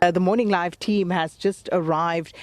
The Morning Live team has just arrived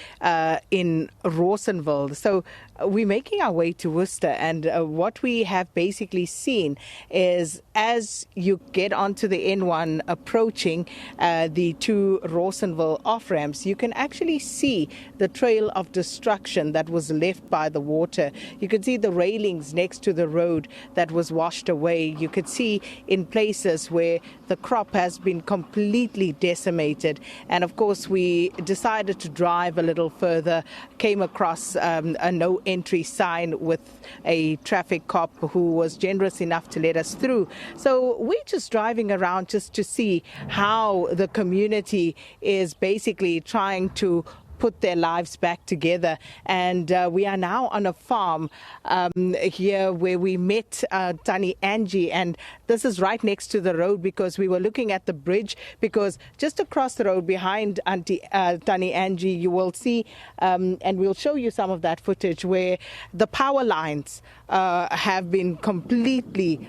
in Rawsonville. So we're making our way to Worcester, and what we have basically seen is as you get onto the N1 approaching the two Rawsonville off-ramps, you can actually see the trail of destruction that was left by the water. You can see the railings next to the road that was washed away. You could see in places where the crop has been completely decimated. And of course, we decided to drive a little further, came across a no entry sign with a traffic cop who was generous enough to let us through. So we're just driving around just to see how the community is basically trying to put their lives back together. And we are now on a farm here where we met Tannie Angie, and this is right next to the road because we were looking at the bridge, because just across the road behind Tannie Angie you will see, and we'll show you some of that footage, where the power lines have been completely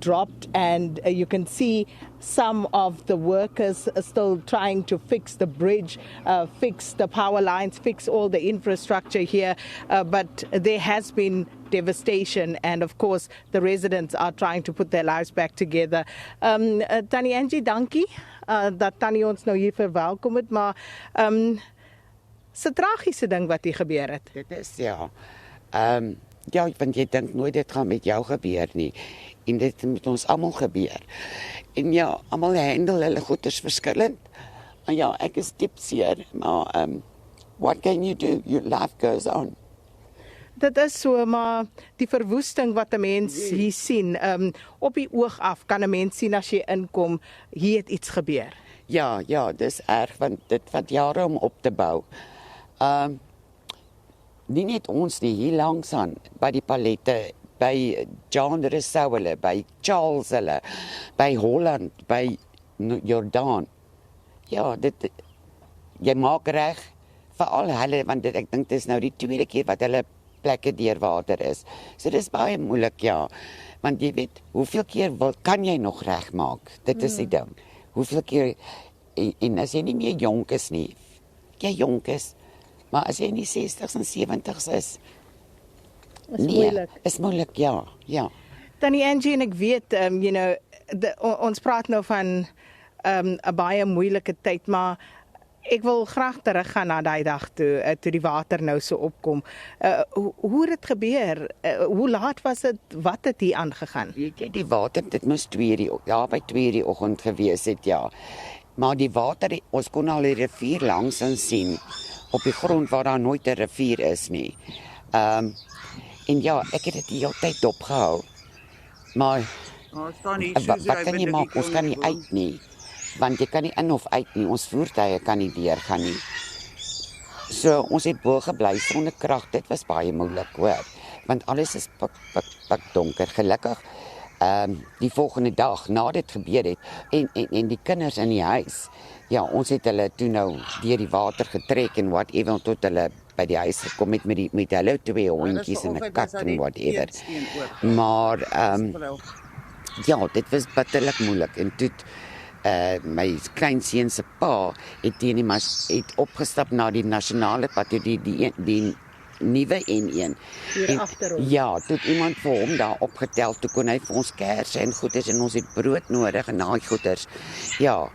dropped, and you can see some of the workers are still trying to fix the bridge, fix the power lines, fix all the infrastructure here, but there has been devastation, and of course the residents are trying to put their lives back together. Tannie Angie, dankie dat Tannie ons nou hier verwelkom het, maar se tragiese ding wat hier gebeur het. Dit is ja, want jy dink nooit dit gaan met jou gebeur nie, en dit met ons almal gebeur. En ja, almal handel hulle goeders verskillend. En ja, ek is diep seer, maar what can you do? Your life goes on. Dit is so, maar die verwoesting wat 'n mens hier sien, op die oog af kan 'n mens sien as jy inkom, hier het iets gebeur. Ja, dis erg, want dit vat jare om op te bou. Nie net ons nie, hier langs aan, by die palette, by John Rousseau hulle, by Charles hulle, by Holland, by Jordaan. Ja, jy maak reg vir al hulle, want ek dink dit is nou die tweede keer wat hulle plekke deur water is. So dis baie moeilik, ja. Want jy weet, hoeveel keer kan jy nog regmaak? Dit is die ding. Hoeveel keer, en as jy nie meer jonk is nie, jy jonk is, maar as jy nie 60s en 70s is, moeilik. Is moeilik, ja. Tannie Angie, en ek weet, ons praat nou van 'n baie moeilike tyd, maar ek wil graag teruggaan na daai dag toe die water nou so opkom. Hoe het dit gebeur? Hoe laat was dit? Wat het hier aangegaan? Weet jy, die water, dit moes by 2 die oggend gewees het, ja. Maar die water, ons kon al die rivier langs in sien, op die grond waar daar nooit 'n rivier is nie. En ja, ek het dit die hele tyd opgehou. Maar wat kan jy maak? Ons kan nie uit nie. Want jy kan nie in of uit nie. Ons voertuie kan nie deurgaan nie. So ons het bo gebly sonder krag. Dit was baie moeilik, hoor. Want alles is pik donker. Gelukkig die volgende dag na dit gebeur het en die kinders in die huis. Ja, ons het hulle toe nou deur die water getrek en whatever tot hulle by die huis gekom met hulle 2 hondjies en 'n kat en whatever. Maar ja, dit was bitterlik moeilik, en toe my kleinseun se pa het opgestap na die nasionale pad, die nuwe N1. Ja, toe het iemand vir hom daar opgetel, toe kon hy vir ons kersse en goeders, en ons het brood nodig en daai goeders. Ja,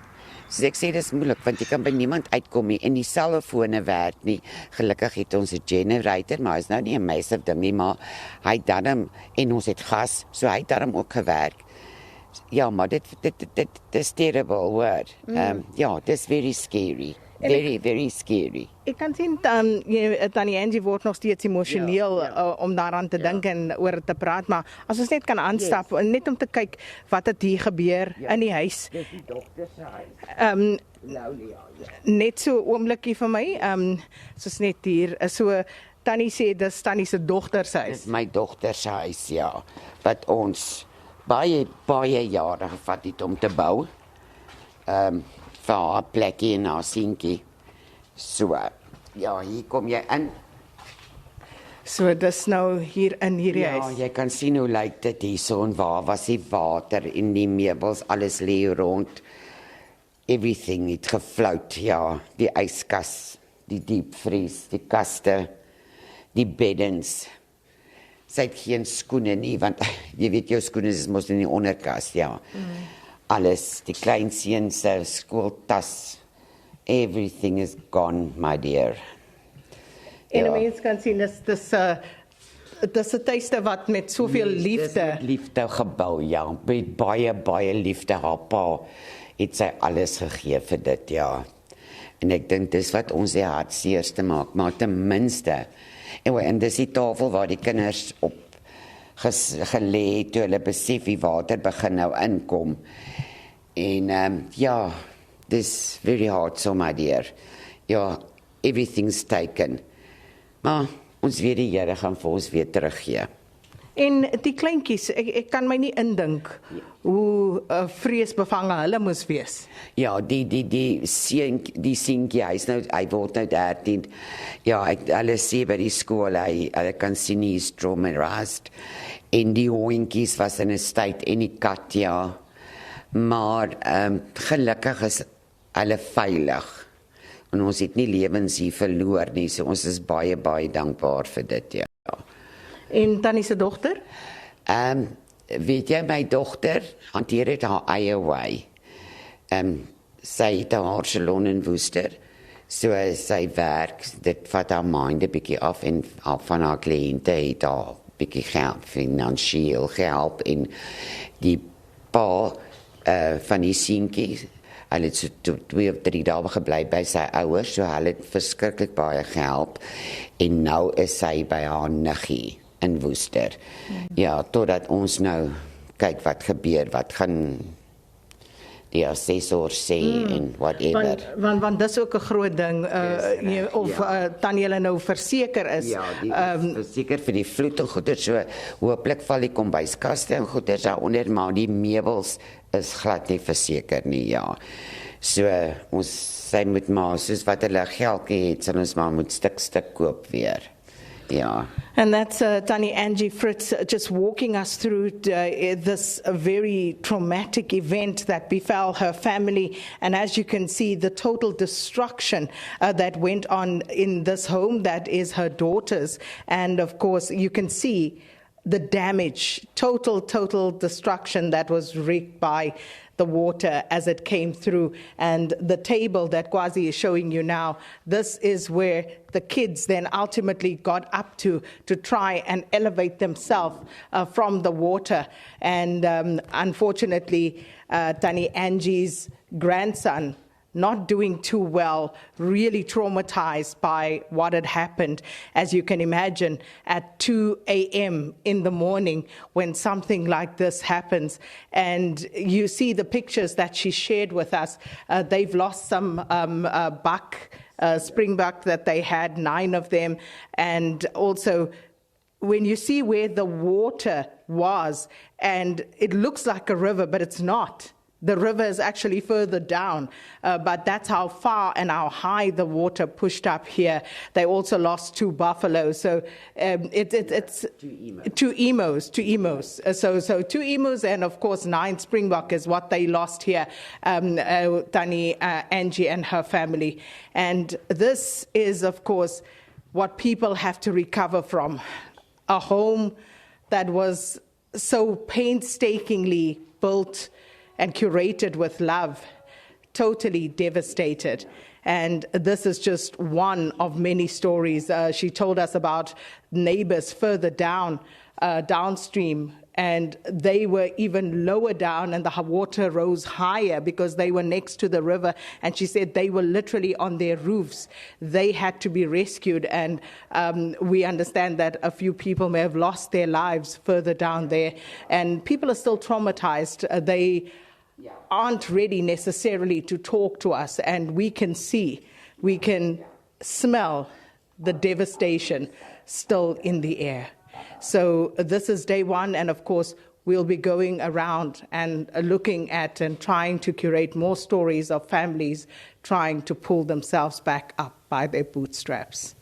so ek sê dis moeilik, want jy kan by niemand uitkom nie, en die selfone werk nie. Gelukkig het ons 'n generator, maar hy is nou nie 'n massive ding nie, maar hy darm, en ons het gas, so hy darm ook gewerk. Ja, maar dit is terrible, hoor. Ja, dit is very scary. Very scary. Ek kan sien, Tannie Angie word nog steeds emosioneel om daaraan te dink en oor te praat, maar as ons net kan aanstap, net om te kyk wat het hier gebeur in die huis. Dis die dokter se huis. Net so 'n oombliekie vir my, soos net hier, so Tannie sê, dis Tannie se dogter se huis. Dis my dogter se huis, ja, wat ons baie jare gevat het om te bou. Vir haar plekkie en haar seentjie. So, ja, hier kom jy in. So, dis nou hier in hierdie huis. Ja, jy kan sien hoe lyk dit hierso, en waar was die water en die meubels, alles lê rond. everything het gefloat, ja, die yskas, die diepvries, die kaste, die beddens. Sy het geen skoene nie, want jy weet jou skoene is mos in die onderkas, ja. Alles, die kleinseun se skooltas, everything is gone, my dear. En 'n mens kan sien dis 'n tuiste wat met soveel liefde. Dis met liefde gebou, ja, met baie liefde. Haar pa het sy alles gegee vir dit, ja. En ek dink dis wat ons die hartseerste maak, maar ten minste. En dis die tafel waar die kinders op gelê het toe hulle besef die water begin nou inkom. En ja, this very hard, so my dear. Ja, everything's taken. Maar ons weet die Here gaan vir ons weer teruggee. En die kleintjies, ek kan my nie indink hoe vreesbevange hulle moes wees. Ja, die seentjie, hy word nou 13. Ja, hulle sê by die skool, hulle kan sien hy's traumatized. En die hondjies was in 'n state en die kat, ja. Maar gelukkig is hulle veilig. En ons het nie lewens hier verloor nie, so ons is baie dankbaar vir dit, ja. En Tannie se dogter? Weet jy, my dogter hanteer dit haar eie way. Sy het haar salon in Woester, so sy werk, dit vat haar mind 'n bietjie af en van haar kliënte het haar bietjie gehelp, finansiëel gehelp en die pa van die seentjie, hulle het so 2 of 3 dae gebly by sy ouers, so hulle het verskriklik baie gehelp en nou is sy by haar niggie in Woester. Ja, totdat ons nou kyk wat gebeur, wat gaan die assessor sê en whatever. Want dis ook 'n groot ding, of Tannie hulle nou verseker is. Ja, die verseker vir die vloed en goeder, so hooplik val die kombuiskaste en goeder daaronder, maar die meubels is glad nie verseker nie, ja. So sy moet maar, soos wat hulle geld het, sal ons maar moet stuk koop weer. Yeah. And that's Tannie Angie Fritz just walking us through this very traumatic event that befell her family. And as you can see, the total destruction that went on in this home that is her daughter's. And of course, you can see the damage, total destruction that was wreaked by the water as it came through. And the table that Kwazi is showing you now, this is where the kids then ultimately got up to try and elevate themselves from the water. And unfortunately, Tannie Angie's grandson, not doing too well, really traumatized by what had happened. As you can imagine, at 2 a.m. in the morning when something like this happens. And you see the pictures that she shared with us. They've lost some springbuck that they had, 9 of them. And also, when you see where the water was, and it looks like a river, but it's not. The river is actually further down, but that's how far and how high the water pushed up here. They also lost 2 buffaloes, so it's 2 emos. So 2 emos and of course 9 springbok is what they lost here, Tannie Angie and her family. And this is of course what people have to recover from. A home that was so painstakingly built and curated with love, totally devastated. And this is just one of many stories. She told us about neighbors further downstream, and they were even lower down and the water rose higher because they were next to the river. And she said they were literally on their roofs. They had to be rescued, and we understand that a few people may have lost their lives further down there. And people are still traumatized. They aren't ready necessarily to talk to us, and we can smell the devastation still in the air. So this is day 1, and of course we'll be going around and looking at and trying to curate more stories of families trying to pull themselves back up by their bootstraps.